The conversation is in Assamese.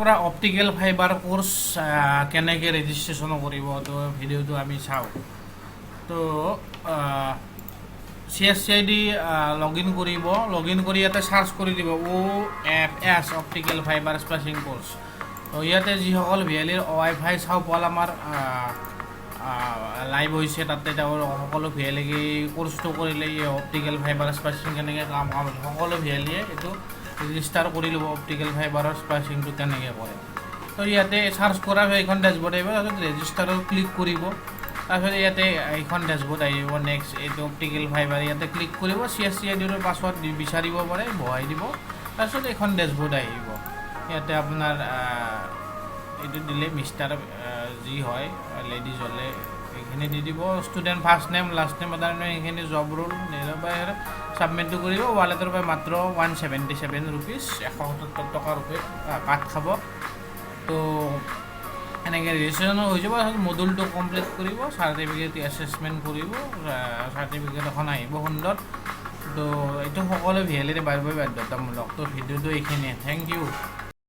পৰা অপটিকেল ফাইবাৰ কোৰ্স কেনেকৈ ৰেজিষ্ট্ৰেশ্যন কৰিব তো ভিডিঅ'টো আমি চাওঁ তো CSCID লগইন কৰিব লগইন কৰি ইয়াতে সাৰ্চ কৰি দিব OFS অপটিকেল ফাইবাৰ স্প্লাইচিং কোৰ্স তো ইয়াতে যিসকল ভিএলিৰ ৱাইফাই চাওঁ পল আমাৰ লাইভ হৈছে তাতে তেওঁৰ সকলো ভিএলিকে কোৰ্সটো কৰিলে অপটিকেল ফাইবাৰ স্প্লাইচিং কেনেকৈ কাম সকলো ভিএলিয়ে এইটো ৰেজিষ্টাৰ কৰি ল'ব অপটিকেল ফাইবাৰৰ স্প্লাইচিংটো কেনেকৈ কৰে তো ইয়াতে সাৰ্চ কৰা এইখন ডেছবৰ্ড আহিব তাৰপিছত ৰেজিষ্টাৰত ক্লিক কৰিব তাৰপিছত ইয়াতে এইখন ডেছবৰ্ড আহিব নেক্সট এইটো অপটিকেল ফাইবাৰ ইয়াতে ক্লিক কৰিব CSCIDৰ পাছৱৰ্ড বিচাৰিব পাৰে বহাই দিব তাৰপিছত এইখন ডেছবৰ্ড আহিব ইয়াতে আপোনাৰ এইটো দিলে মিষ্টাৰ যি হয় লেডিজ হ'লে এইখিনি দি দিব student first name last name আদাৰ নেম এইখিনি জব ৰোল নিৰবাই সাবমিটটো কৰিব ৱালেটৰ পৰা মাত্ৰ 177 ৰুপিজ 177 টকা কাট খাব তো এনেকৈ ৰেজিষ্ট্ৰেশ্যন হৈ যাব মডুলটো কমপ্লিট কৰিব চাৰ্টিফিকেট এছেছমেণ্ট কৰিব চাৰ্টিফিকেট এখন আহিব সুন্দৰ তো এইটো সকলো ভিএলিৰে বাৰে বাধ্যতামূলক তো ভিডিঅ'টো এইখিনিয়ে থেংক ইউ